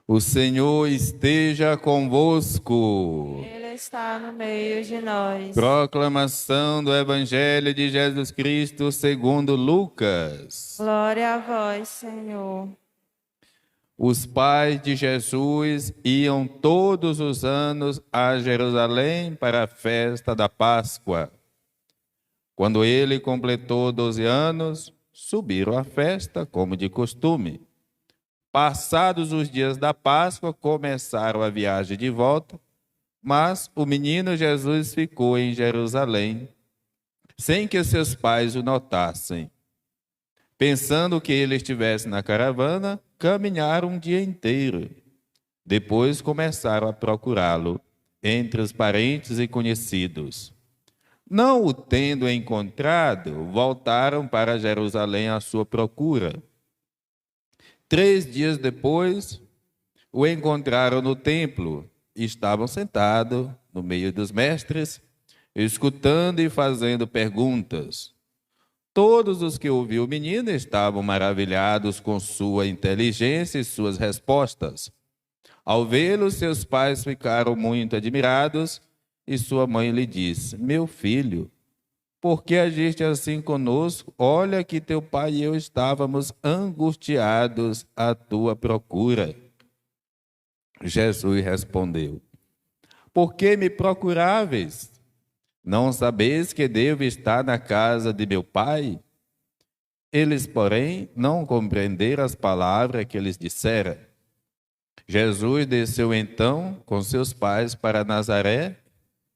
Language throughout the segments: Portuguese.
O Senhor esteja convosco. Ele está no meio de nós. Proclamação do Evangelho de Jesus Cristo segundo Lucas. Glória a vós, Senhor. Os pais de Jesus iam todos os anos a Jerusalém para a festa da Páscoa. Quando ele completou 12 anos, subiram à festa como de costume. Passados os dias da Páscoa, começaram a viagem de volta, mas o menino Jesus ficou em Jerusalém, sem que seus pais o notassem. Pensando que ele estivesse na caravana, caminharam um dia inteiro. Depois começaram a procurá-lo entre os parentes e conhecidos. Não o tendo encontrado, voltaram para Jerusalém à sua procura. 3 dias depois, o encontraram no templo. Estavam sentados no meio dos mestres, escutando e fazendo perguntas. Todos os que ouviam o menino estavam maravilhados com sua inteligência e suas respostas. Ao vê-lo, seus pais ficaram muito admirados e sua mãe lhe disse: Meu filho, por que agiste assim conosco? Olha que teu pai e eu estávamos angustiados à tua procura. Jesus respondeu: Por que me procuráveis? Não sabeis que devo estar na casa de meu pai? Eles, porém, não compreenderam as palavras que lhes dissera. Jesus desceu então com seus pais para Nazaré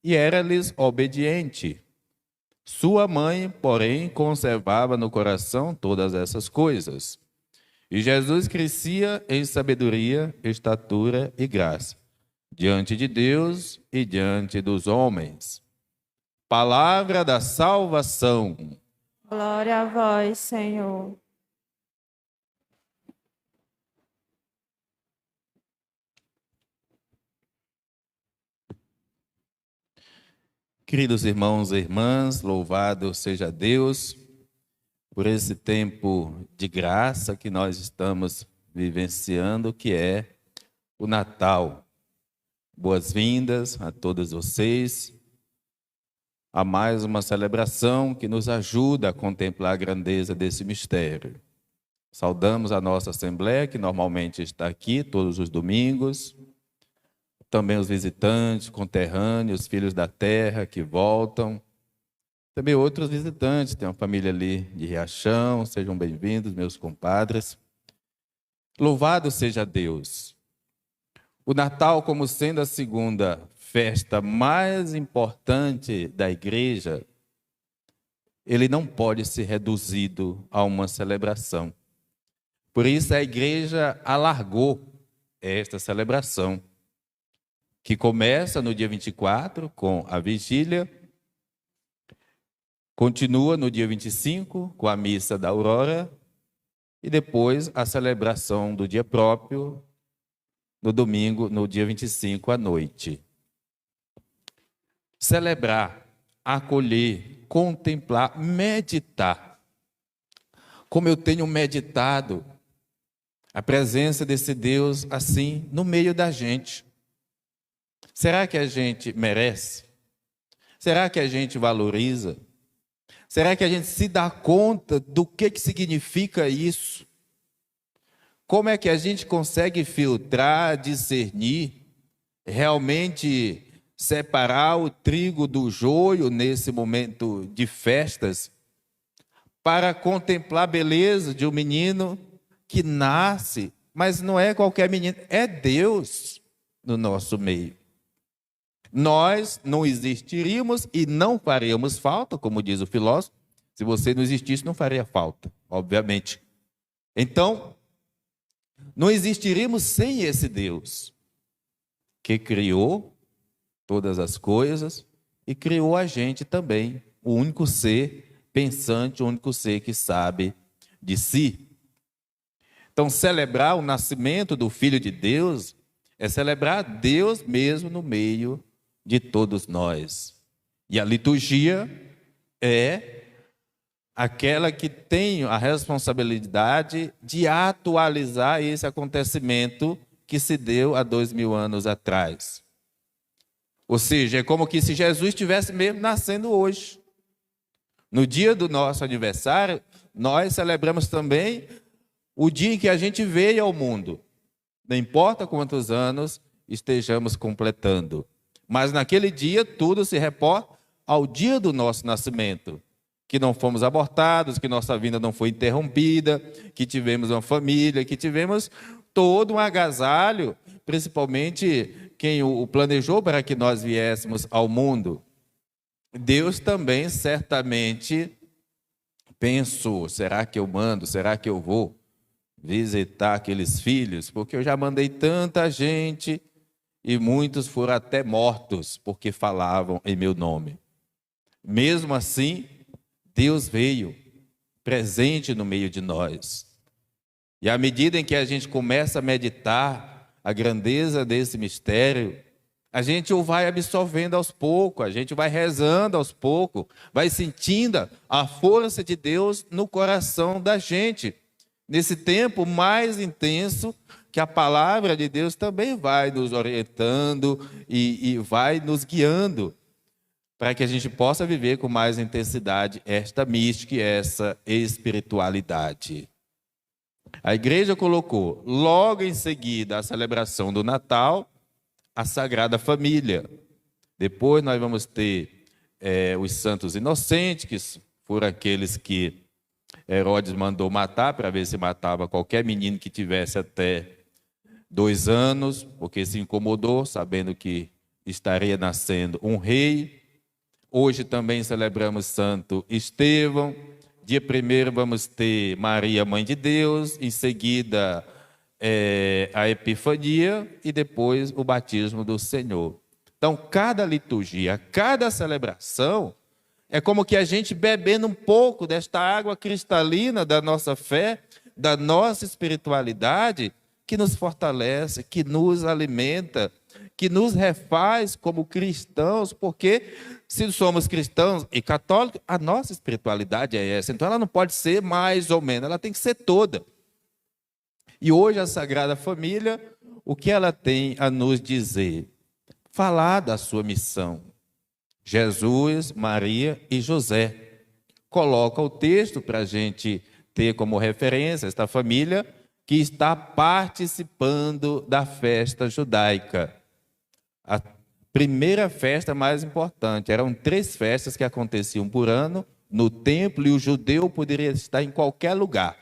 e era-lhes obediente. Sua mãe, porém, conservava no coração todas essas coisas. E Jesus crescia em sabedoria, estatura e graça, diante de Deus e diante dos homens. Palavra da salvação. Glória a vós, Senhor. Queridos irmãos e irmãs, louvado seja Deus por esse tempo de graça que nós estamos vivenciando, que é o Natal. Boas-vindas a todos vocês a mais uma celebração que nos ajuda a contemplar a grandeza desse mistério. Saudamos a nossa Assembleia, que normalmente está aqui todos os domingos, também os visitantes, conterrâneos, filhos da terra que voltam, também outros visitantes, tem uma família ali de Riachão, sejam bem-vindos, meus compadres. Louvado seja Deus! O Natal, como sendo a segunda festa mais importante da igreja, ele não pode ser reduzido a uma celebração. Por isso a igreja alargou esta celebração, que começa no dia 24 com a vigília, continua no dia 25 com a missa da aurora e depois a celebração do dia próprio, no domingo, no dia 25 à noite. Celebrar, acolher, contemplar, meditar. Como eu tenho meditado a presença desse Deus assim no meio da gente. Será que a gente merece? Será que a gente valoriza? Será que a gente se dá conta do que significa isso? Como é que a gente consegue filtrar, discernir, realmente separar o trigo do joio nesse momento de festas, para contemplar a beleza de um menino que nasce, mas não é qualquer menino, é Deus no nosso meio. Nós não existiríamos e não faríamos falta, como diz o filósofo. Se você não existisse, não faria falta, obviamente. Então, não existiríamos sem esse Deus, que criou todas as coisas e criou a gente também, o único ser pensante, o único ser que sabe de si. Então, celebrar o nascimento do Filho de Deus é celebrar Deus mesmo no meio de todos nós. E a liturgia é aquela que tem a responsabilidade de atualizar esse acontecimento que se deu há 2000 anos atrás. Ou seja, é como que se Jesus estivesse mesmo nascendo hoje. No dia do nosso aniversário, nós celebramos também o dia em que a gente veio ao mundo. Não importa quantos anos estejamos completando. Mas naquele dia tudo se reporta ao dia do nosso nascimento. Que não fomos abortados, que nossa vida não foi interrompida, que tivemos uma família, que tivemos todo um agasalho, principalmente quem o planejou para que nós viéssemos ao mundo. Deus também certamente pensou, será que eu mando, será que eu vou visitar aqueles filhos? Porque eu já mandei tanta gente e muitos foram até mortos porque falavam em meu nome. Mesmo assim, Deus veio presente no meio de nós. E à medida em que a gente começa a meditar a grandeza desse mistério, a gente o vai absorvendo aos poucos, a gente vai rezando aos poucos, vai sentindo a força de Deus no coração da gente. Nesse tempo mais intenso, que a palavra de Deus também vai nos orientando e vai nos guiando, para que a gente possa viver com mais intensidade esta mística e essa espiritualidade. A igreja colocou logo em seguida a celebração do Natal, a Sagrada Família. Depois nós vamos ter os santos inocentes, que foram aqueles que Herodes mandou matar, para ver se matava qualquer menino que tivesse até 2 anos, porque se incomodou, sabendo que estaria nascendo um rei. Hoje também celebramos Santo Estevão. Dia 1º vamos ter Maria, Mãe de Deus, em seguida a Epifania e depois o batismo do Senhor. Então, cada liturgia, cada celebração é como que a gente bebendo um pouco desta água cristalina da nossa fé, da nossa espiritualidade, que nos fortalece, que nos alimenta, que nos refaz como cristãos, porque se somos cristãos e católicos, a nossa espiritualidade é essa. Então ela não pode ser mais ou menos, ela tem que ser toda. E hoje a Sagrada Família, o que ela tem a nos dizer? Falar da sua missão. Jesus, Maria e José. Coloca o texto para a gente ter como referência esta família que está participando da festa judaica. A primeira festa mais importante. Eram 3 festas que aconteciam por ano no templo e o judeu poderia estar em qualquer lugar.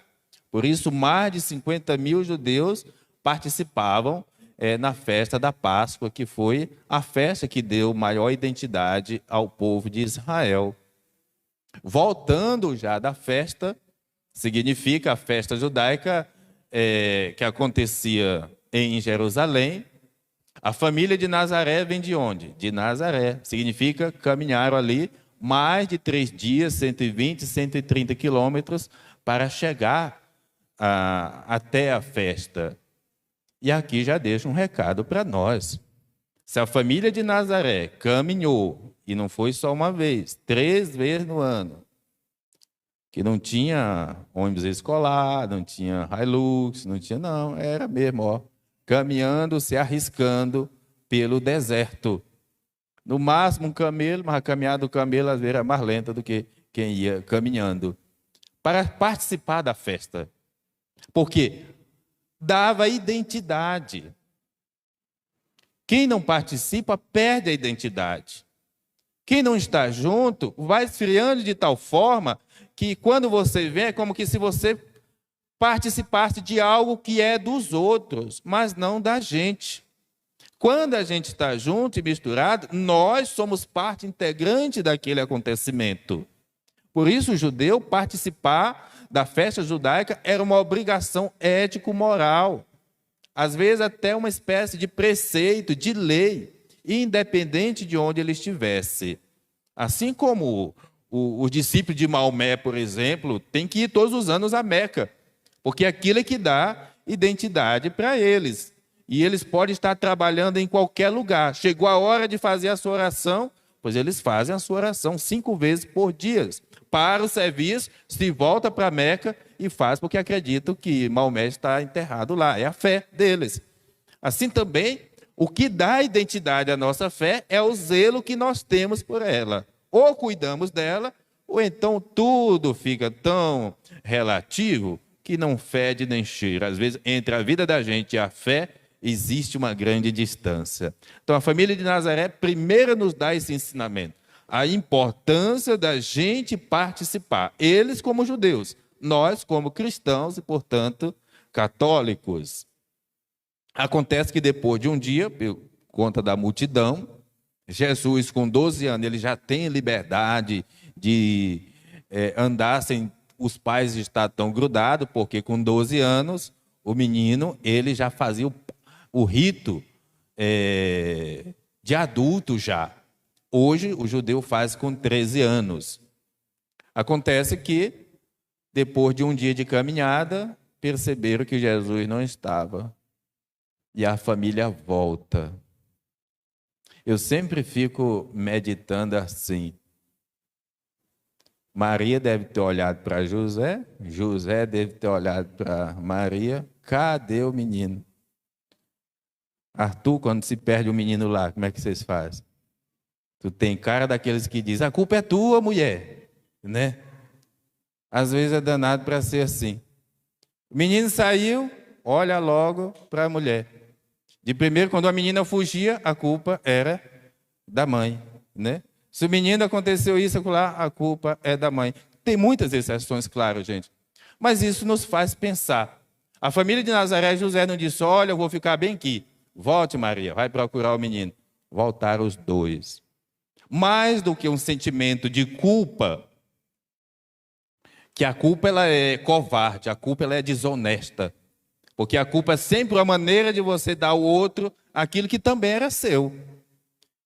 Por isso, mais de 50 mil judeus participavam na festa da Páscoa, que foi a festa que deu maior identidade ao povo de Israel. Voltando já da festa, significa a festa judaica que acontecia em Jerusalém. A família de Nazaré vem de onde? De Nazaré. Significa caminharam ali mais de 3 dias, 120, 130 quilômetros, para chegar até a festa. E aqui já deixa um recado para nós. Se a família de Nazaré caminhou, e não foi só uma vez, 3 vezes no ano, que não tinha ônibus escolar, não tinha Hilux, não, era mesmo, caminhando, se arriscando pelo deserto. No máximo um camelo, mas a caminhada do camelo às vezes era mais lenta do que quem ia caminhando. Para participar da festa. Porque dava identidade. Quem não participa perde a identidade. Quem não está junto vai esfriando de tal forma que quando você vê é como que se você participasse de algo que é dos outros, mas não da gente. Quando a gente está junto e misturado, nós somos parte integrante daquele acontecimento. Por isso, o judeu participar da festa judaica era uma obrigação ético-moral. Às vezes até uma espécie de preceito, de lei, independente de onde ele estivesse. Assim como o discípulo de Maomé, por exemplo, tem que ir todos os anos a Meca, porque aquilo é que dá identidade para eles. E eles podem estar trabalhando em qualquer lugar. Chegou a hora de fazer a sua oração, pois eles fazem a sua oração 5 vezes por dia. Para o serviço, se volta para Meca e faz porque acreditam que Maomé está enterrado lá. É a fé deles. Assim também, o que dá identidade à nossa fé é o zelo que nós temos por ela. Ou cuidamos dela, ou então tudo fica tão relativo que não fede nem cheira. Às vezes, entre a vida da gente e a fé, existe uma grande distância. Então, a família de Nazaré primeiro nos dá esse ensinamento. A importância da gente participar. Eles como judeus, nós como cristãos e, portanto, católicos. Acontece que depois de um dia, por conta da multidão, Jesus, com 12 anos, ele já tem liberdade de andar sem os pais estar tão grudados, porque com 12 anos, o menino, ele já fazia o rito de adulto já. Hoje, o judeu faz com 13 anos. Acontece que, depois de um dia de caminhada, perceberam que Jesus não estava. E a família volta. Eu sempre fico meditando assim. Maria deve ter olhado para José, José deve ter olhado para Maria. Cadê o menino? Arthur, quando se perde o menino lá, como é que vocês fazem? Tu tem cara daqueles que dizem, a culpa é tua, mulher, né? Às vezes é danado para ser assim. O menino saiu, olha logo para a mulher. De primeiro, quando a menina fugia, a culpa era da mãe, né? Se o menino aconteceu isso lá, a culpa é da mãe. Tem muitas exceções, claro, gente. Mas isso nos faz pensar. A família de Nazaré, José não disse, olha, eu vou ficar bem aqui. Volte, Maria, vai procurar o menino. Voltaram os dois. Mais do que um sentimento de culpa, que a culpa ela é covarde, a culpa ela é desonesta. Porque a culpa é sempre uma maneira de você dar ao outro aquilo que também era seu.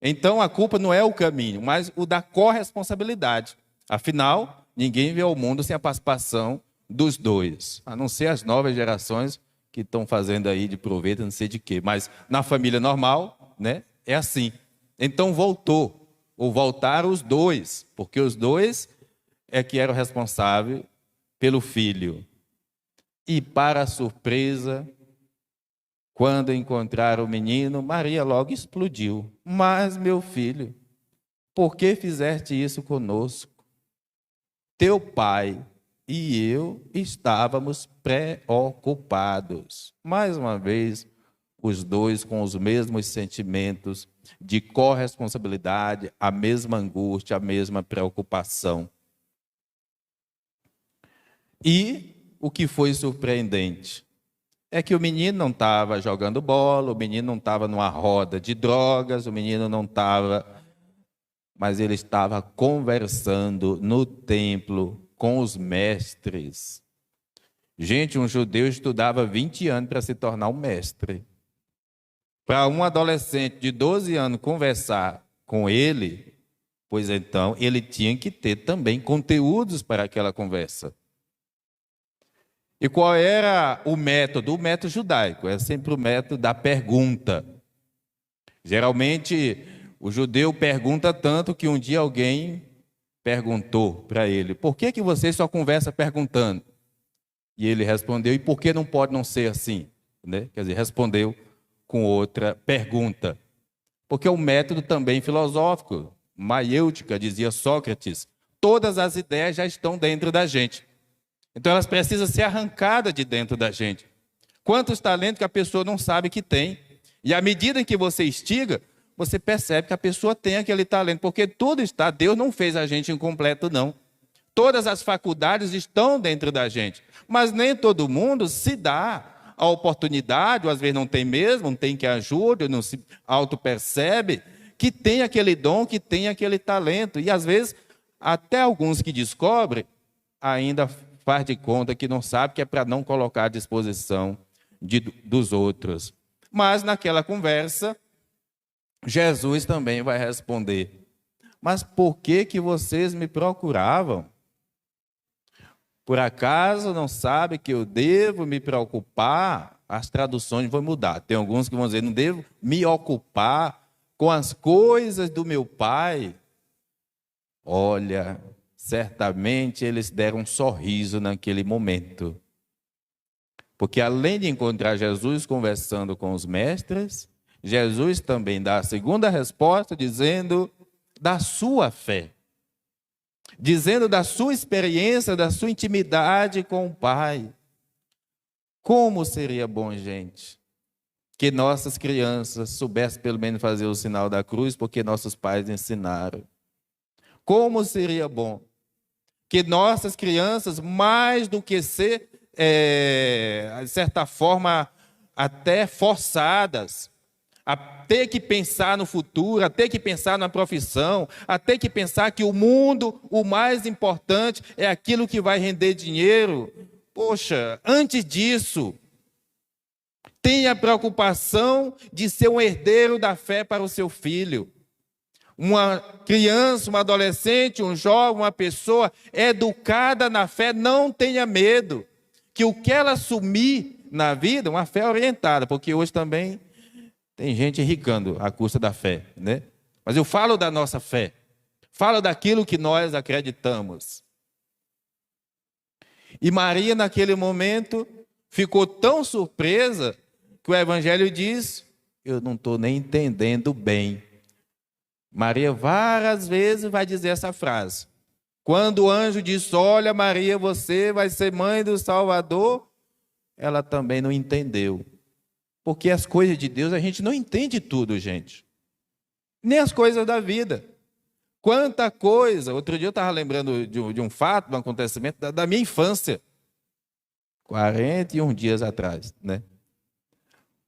Então, a culpa não é o caminho, mas o da corresponsabilidade. Afinal, ninguém vê o mundo sem a participação dos dois, a não ser as novas gerações que estão fazendo aí de proveito, não sei de quê. Mas na família normal, né, é assim. Então, voltaram os dois, porque os dois é que eram responsáveis pelo filho. E, para a surpresa, quando encontraram o menino, Maria logo explodiu. Mas, meu filho, por que fizeste isso conosco? Teu pai e eu estávamos preocupados. Mais uma vez, os dois com os mesmos sentimentos de corresponsabilidade, a mesma angústia, a mesma preocupação. E o que foi surpreendente é que o menino não estava jogando bola, o menino não estava numa roda de drogas, o menino não estava, mas ele estava conversando no templo com os mestres. Gente, um judeu estudava 20 anos para se tornar um mestre. Para um adolescente de 12 anos conversar com ele, pois então ele tinha que ter também conteúdos para aquela conversa. E qual era o método? O método judaico, é sempre o método da pergunta. Geralmente, o judeu pergunta tanto que um dia alguém perguntou para ele, por que você só conversa perguntando? E ele respondeu, e por que não pode não ser assim? Né? Quer dizer, respondeu com outra pergunta. Porque é um método também filosófico, maiêutica, dizia Sócrates, todas as ideias já estão dentro da gente. Então elas precisam ser arrancadas de dentro da gente. Quantos talentos que a pessoa não sabe que tem. E à medida em que você instiga, você percebe que a pessoa tem aquele talento. Porque tudo está, Deus não fez a gente incompleto, não. Todas as faculdades estão dentro da gente. Mas nem todo mundo se dá a oportunidade, ou às vezes não tem mesmo, não tem que ajude, não se auto-percebe, que tem aquele dom, que tem aquele talento. E às vezes, até alguns que descobrem, ainda faz de conta que não sabe, que é para não colocar à disposição dos outros. Mas naquela conversa, Jesus também vai responder, mas por que vocês me procuravam? Por acaso não sabe que eu devo me preocupar? As traduções vão mudar. Tem alguns que vão dizer, não devo me ocupar com as coisas do meu Pai? Olha, certamente eles deram um sorriso naquele momento. Porque além de encontrar Jesus conversando com os mestres, Jesus também dá a segunda resposta dizendo da sua fé. Dizendo da sua experiência, da sua intimidade com o Pai. Como seria bom, gente, que nossas crianças soubessem pelo menos fazer o sinal da cruz, porque nossos pais ensinaram. Como seria bom que nossas crianças, mais do que ser, de certa forma, até forçadas, a ter que pensar no futuro, a ter que pensar na profissão, a ter que pensar que o mundo, o mais importante, é aquilo que vai render dinheiro. Poxa, antes disso, tenha a preocupação de ser um herdeiro da fé para o seu filho. Uma criança, uma adolescente, um jovem, uma pessoa educada na fé, não tenha medo que o que ela assumir na vida, uma fé orientada, porque hoje também tem gente enricando à custa da fé, né? Mas eu falo da nossa fé, falo daquilo que nós acreditamos. E Maria, naquele momento, ficou tão surpresa que o Evangelho diz: eu não estou nem entendendo bem. Maria várias vezes vai dizer essa frase. Quando o anjo disse: olha, Maria, você vai ser mãe do Salvador, ela também não entendeu. Porque as coisas de Deus a gente não entende tudo, gente. Nem as coisas da vida. Quanta coisa. Outro dia eu estava lembrando de um fato, de um acontecimento da minha infância. 41 dias atrás, né?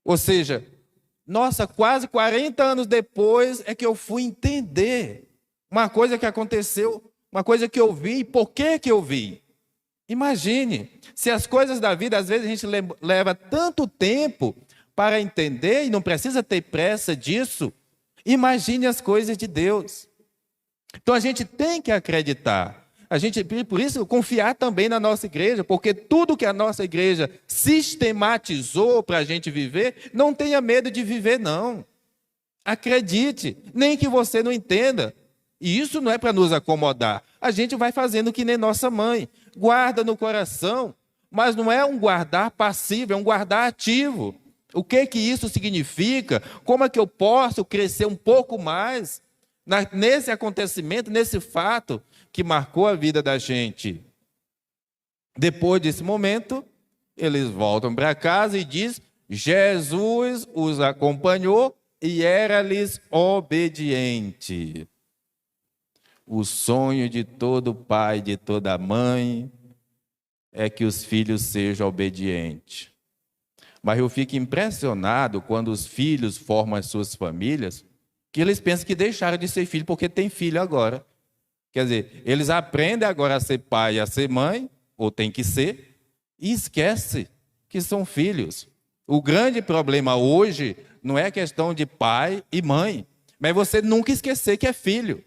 Ou seja, nossa, quase 40 anos depois é que eu fui entender uma coisa que aconteceu, uma coisa que eu vi, e por que eu vi. Imagine, se as coisas da vida, às vezes a gente leva tanto tempo para entender e não precisa ter pressa disso, imagine as coisas de Deus. Então a gente tem que acreditar. Por isso, confiar também na nossa igreja, porque tudo que a nossa igreja sistematizou para a gente viver, não tenha medo de viver, não. Acredite, nem que você não entenda. E isso não é para nos acomodar. A gente vai fazendo que nem nossa mãe. Guarda no coração, mas não é um guardar passivo, é um guardar ativo. O que isso significa? Como é que eu posso crescer um pouco mais nesse acontecimento, nesse fato que marcou a vida da gente? Depois desse momento, eles voltam para casa e diz: Jesus os acompanhou e era-lhes obediente. O sonho de todo pai, de toda mãe, é que os filhos sejam obedientes. Mas eu fico impressionado quando os filhos formam as suas famílias, que eles pensam que deixaram de ser filho porque tem filho agora. Quer dizer, eles aprendem agora a ser pai e a ser mãe, ou tem que ser, e esquece que são filhos. O grande problema hoje não é a questão de pai e mãe, mas você nunca esquecer que é filho.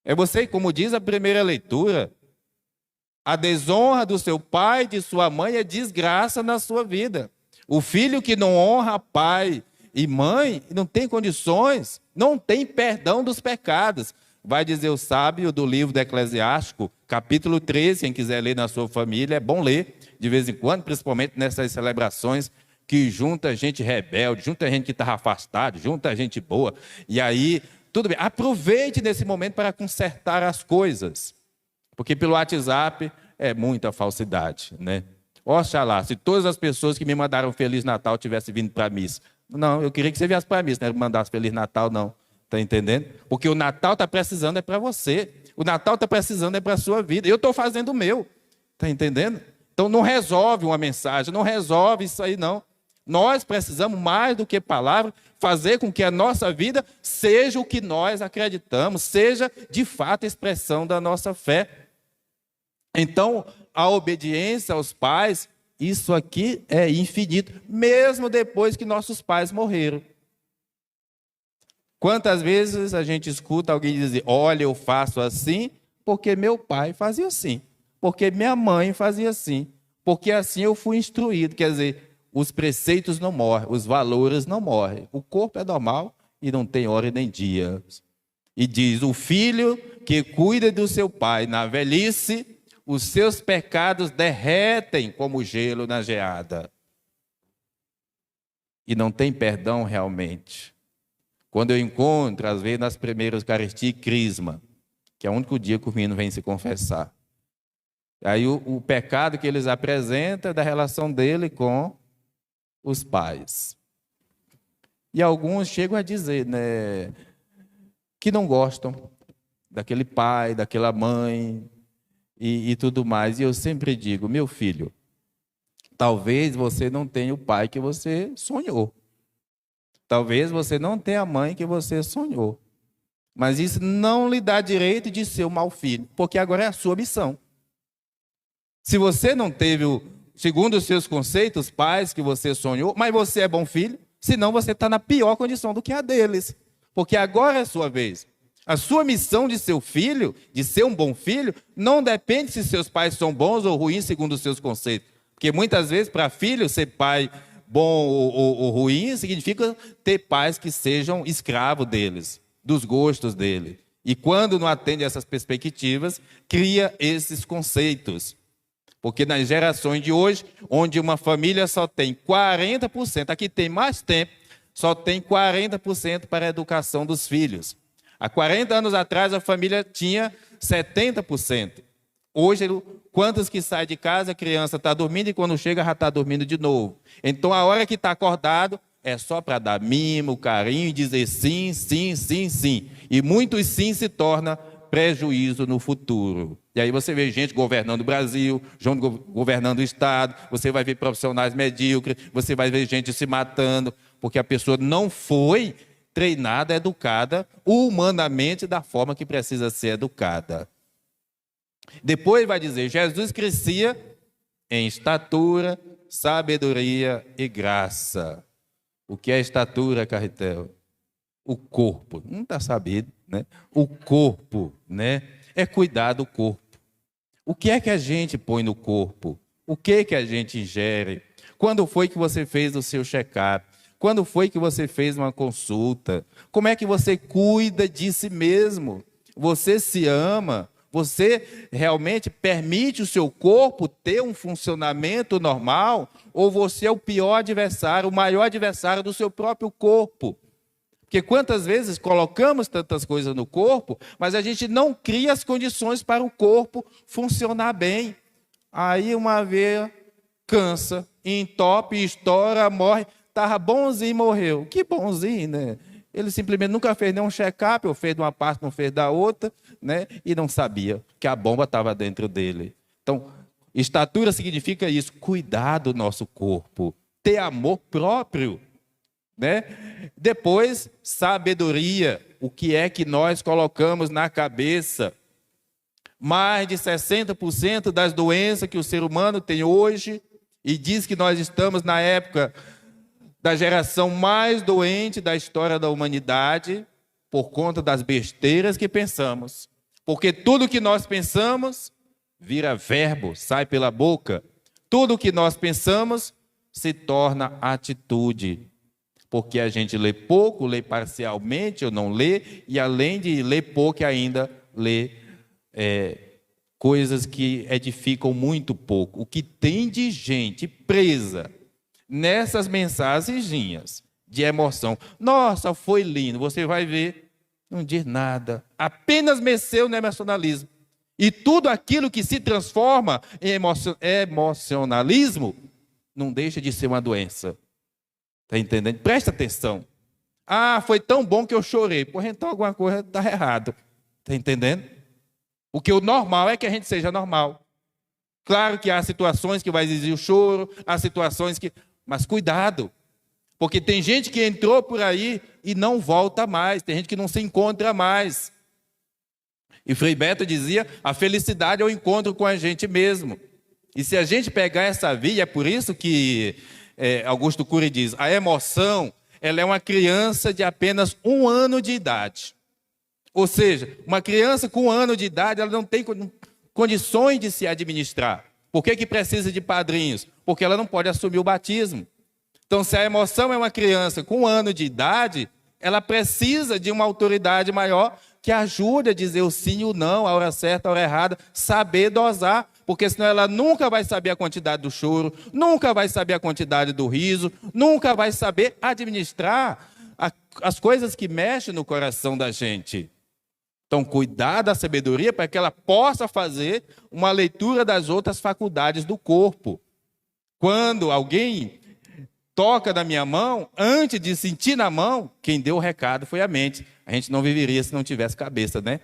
É você, como diz a primeira leitura, a desonra do seu pai e de sua mãe é desgraça na sua vida. O filho que não honra pai e mãe não tem condições, não tem perdão dos pecados. Vai dizer o sábio do livro do Eclesiástico, capítulo 13, quem quiser ler na sua família, é bom ler de vez em quando, principalmente nessas celebrações que junta gente rebelde, junta gente que está afastada, junta gente boa. E aí, tudo bem, aproveite nesse momento para consertar as coisas, porque pelo WhatsApp é muita falsidade, né? Oxalá, se todas as pessoas que me mandaram Feliz Natal tivessem vindo para a missa. Não, eu queria que você viesse para a missa, não mandasse Feliz Natal, não. Está entendendo? Porque o Natal está precisando é para você. O Natal está precisando é para a sua vida. Eu estou fazendo o meu. Está entendendo? Então não resolve uma mensagem, não resolve isso aí, não. Nós precisamos, mais do que palavra, fazer com que a nossa vida seja o que nós acreditamos, seja de fato a expressão da nossa fé. Então, a obediência aos pais, isso aqui é infinito, mesmo depois que nossos pais morreram. Quantas vezes a gente escuta alguém dizer: olha, eu faço assim porque meu pai fazia assim, porque minha mãe fazia assim, porque assim eu fui instruído. Quer dizer, os preceitos não morrem, os valores não morrem. O corpo é normal e não tem hora nem dia. E diz: o filho que cuida do seu pai na velhice, os seus pecados derretem como gelo na geada. e não tem perdão realmente. Quando eu encontro, às vezes, nas primeiras Eucaristia e Crisma, que é o único dia que o menino vem se confessar. Aí o pecado que eles apresentam é da relação dele com os pais. E alguns chegam a dizer, né, que não gostam daquele pai, daquela mãe e tudo mais. E eu sempre digo, meu filho, talvez você não tenha o pai que você sonhou. Talvez você não tenha a mãe que você sonhou. Mas isso não lhe dá direito de ser um mau filho, porque agora é a sua missão. Se você não teve, segundo os seus conceitos, pais que você sonhou, mas você é bom filho, senão você está na pior condição do que a deles. Porque agora é a sua vez. A sua missão de ser filho, de ser um bom filho, não depende se seus pais são bons ou ruins segundo os seus conceitos. Porque muitas vezes, para filho, ser pai bom ou ruim significa ter pais que sejam escravos deles, dos gostos dele. E quando não atende a essas perspectivas, cria esses conceitos. Porque nas gerações de hoje, onde uma família só tem 40%, aqui tem mais tempo, só tem 40% para a educação dos filhos. Há 40 anos atrás, a família tinha 70%. Hoje, quantos que saem de casa, a criança está dormindo e quando chega já está dormindo de novo. Então, a hora que está acordado, é só para dar mimo, carinho e dizer sim, sim, sim, sim. E muitos sim se torna prejuízo no futuro. E aí você vê gente governando o Brasil, gente governando o Estado, você vai ver profissionais medíocres, você vai ver gente se matando, porque a pessoa não foi treinada, educada, humanamente da forma que precisa ser educada. Depois vai dizer, Jesus crescia em estatura, sabedoria e graça. O que é estatura, Carretel? O corpo, não está sabido, né? O corpo, né? É cuidar do corpo. O que é que a gente põe no corpo? O que é que a gente ingere? Quando foi que você fez o seu check-up? Quando foi que você fez uma consulta? Como é que você cuida de si mesmo? Você se ama? Você realmente permite o seu corpo ter um funcionamento normal? Ou você é o pior adversário, o maior adversário do seu próprio corpo? Porque quantas vezes colocamos tantas coisas no corpo, mas a gente não cria as condições para o corpo funcionar bem. Aí uma veia cansa, entope, estoura, morre. Estava bonzinho e morreu. Que bonzinho, né? Ele simplesmente nunca fez nenhum check-up, ou fez de uma parte, não fez da outra, né? E não sabia que a bomba estava dentro dele. Então, estatura significa isso, cuidar do nosso corpo, ter amor próprio. Né? Depois, sabedoria. O que é que nós colocamos na cabeça? Mais de 60% das doenças que o ser humano tem hoje, e diz que nós estamos na época da geração mais doente da história da humanidade, por conta das besteiras que pensamos. Porque tudo que nós pensamos vira verbo, sai pela boca. Tudo que nós pensamos se torna atitude. Porque a gente lê pouco, lê parcialmente ou não lê, e além de ler pouco, ainda lê coisas que edificam muito pouco. O que tem de gente presa nessas mensagenzinhas de emoção. Nossa, foi lindo, você vai ver, não diz nada, apenas mexeu no emocionalismo. E tudo aquilo que se transforma em emocionalismo não deixa de ser uma doença. Está entendendo? Presta atenção. Ah, foi tão bom que eu chorei. Pois então alguma coisa está errada. Está entendendo? Porque o normal é que a gente seja normal. Claro que há situações que vai exigir o choro, há situações que... Mas cuidado. Porque tem gente que entrou por aí e não volta mais. Tem gente que não se encontra mais. E Frei Beto dizia, a felicidade é o encontro com a gente mesmo. E se a gente pegar essa via, é por isso que... Augusto Cury diz, a emoção, ela é uma criança de apenas 1 ano de idade. Ou seja, uma criança com 1 ano de idade, ela não tem condições de se administrar. Por que precisa de padrinhos? Porque ela não pode assumir o batismo. Então, se a emoção é uma criança com 1 ano de idade, ela precisa de uma autoridade maior que ajude a dizer o sim e o não, a hora certa, a hora errada, saber dosar, porque senão ela nunca vai saber a quantidade do choro, nunca vai saber a quantidade do riso, nunca vai saber administrar as coisas que mexem no coração da gente. Então, cuidar da sabedoria para que ela possa fazer uma leitura das outras faculdades do corpo. Quando alguém toca na minha mão, antes de sentir na mão, quem deu o recado foi a mente. A gente não viveria se não tivesse cabeça, né?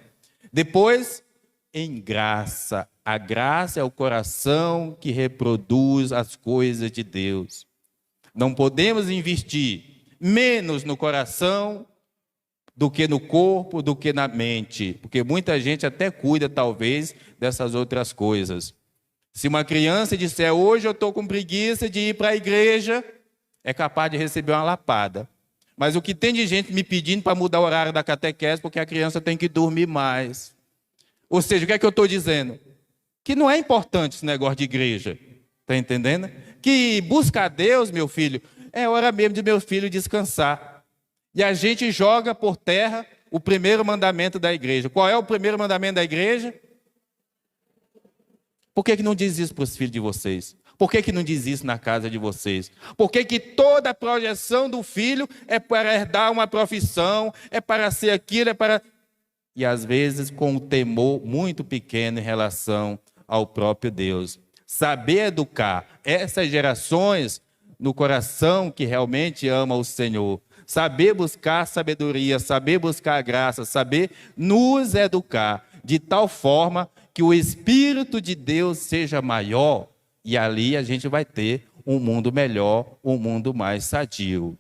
Depois, em graça. A graça é o coração que reproduz as coisas de Deus. Não podemos investir menos no coração do que no corpo, do que na mente. Porque muita gente até cuida, talvez, dessas outras coisas. Se uma criança disser, hoje eu estou com preguiça de ir para a igreja, é capaz de receber uma lapada. Mas o que tem de gente me pedindo para mudar o horário da catequese, porque a criança tem que dormir mais. Ou seja, o que é que eu estou dizendo? Que não é importante esse negócio de igreja. Está entendendo? Que buscar a Deus, meu filho, é hora mesmo de meu filho descansar. E a gente joga por terra o primeiro mandamento da igreja. Qual é o primeiro mandamento da igreja? Por que não diz isso para os filhos de vocês? Por que não diz isso na casa de vocês? Por que toda a projeção do filho é para herdar uma profissão, é para ser aquilo, é para... E às vezes com um temor muito pequeno em relação ao próprio Deus. Saber educar essas gerações no coração que realmente ama o Senhor. Saber buscar sabedoria, saber buscar graça, saber nos educar de tal forma que o Espírito de Deus seja maior e ali a gente vai ter um mundo melhor, um mundo mais sadio.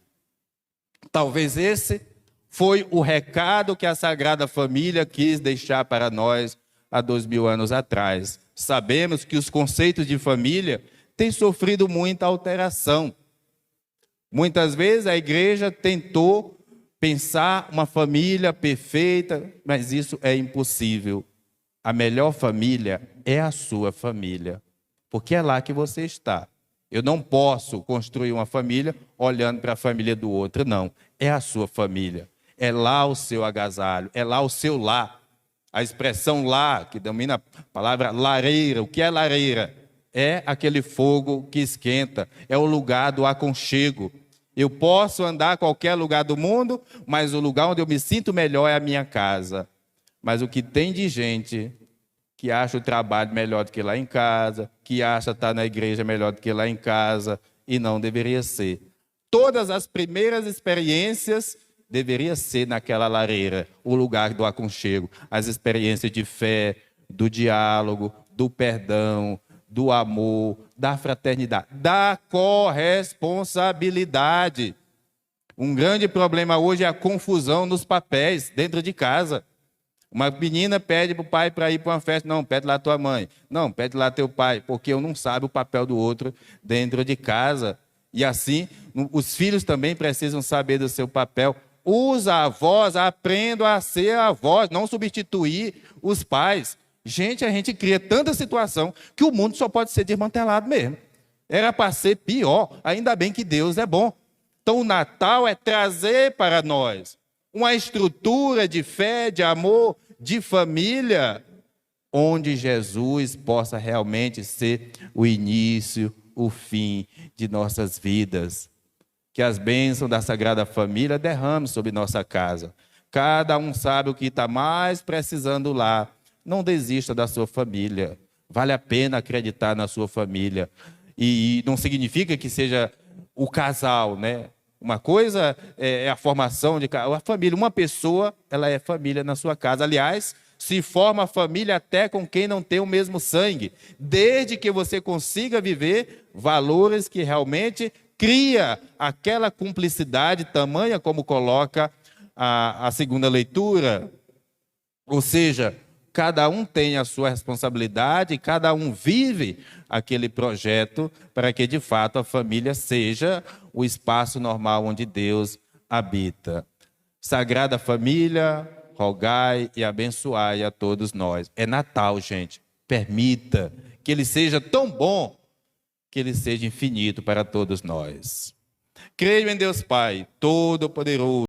Talvez esse foi o recado que a Sagrada Família quis deixar para nós há 2000 anos atrás. Sabemos que os conceitos de família têm sofrido muita alteração. Muitas vezes a igreja tentou pensar uma família perfeita, mas isso é impossível. A melhor família é a sua família, porque é lá que você está. Eu não posso construir uma família olhando para a família do outro, não. É a sua família. É lá o seu agasalho, é lá o seu lar. A expressão lar, que domina a palavra lareira. O que é lareira? É aquele fogo que esquenta, é o lugar do aconchego. Eu posso andar a qualquer lugar do mundo, mas o lugar onde eu me sinto melhor é a minha casa. Mas o que tem de gente que acha o trabalho melhor do que lá em casa, que acha estar na igreja melhor do que lá em casa, e não deveria ser. Todas as primeiras experiências deveria ser naquela lareira, o lugar do aconchego, as experiências de fé, do diálogo, do perdão, do amor, da fraternidade, da corresponsabilidade. Um grande problema hoje é a confusão nos papéis dentro de casa. Uma menina pede para o pai para ir para uma festa. Não, pede lá a tua mãe. Não, pede lá teu pai, porque um não sabe o papel do outro dentro de casa. E assim, os filhos também precisam saber do seu papel. Os avós aprendam a ser avós, não substituir os pais. Gente, a gente cria tanta situação que o mundo só pode ser desmantelado mesmo. Era para ser pior, ainda bem que Deus é bom. Então o Natal é trazer para nós uma estrutura de fé, de amor, de família, onde Jesus possa realmente ser o início, o fim de nossas vidas. Que as bênçãos da Sagrada Família derramem sobre nossa casa. Cada um sabe o que está mais precisando lá. Não desista da sua família. Vale a pena acreditar na sua família. E não significa que seja o casal, né? Uma coisa é a formação de a família. Uma pessoa, ela é família na sua casa. Aliás, se forma família até com quem não tem o mesmo sangue. Desde que você consiga viver valores que realmente cria aquela cumplicidade tamanha como coloca a segunda leitura. Ou seja, cada um tem a sua responsabilidade, cada um vive aquele projeto para que, de fato, a família seja o espaço normal onde Deus habita. Sagrada Família, rogai e abençoai a todos nós. É Natal, gente. Permita que ele seja tão bom, que ele seja infinito para todos nós. Creio em Deus Pai, Todo-Poderoso,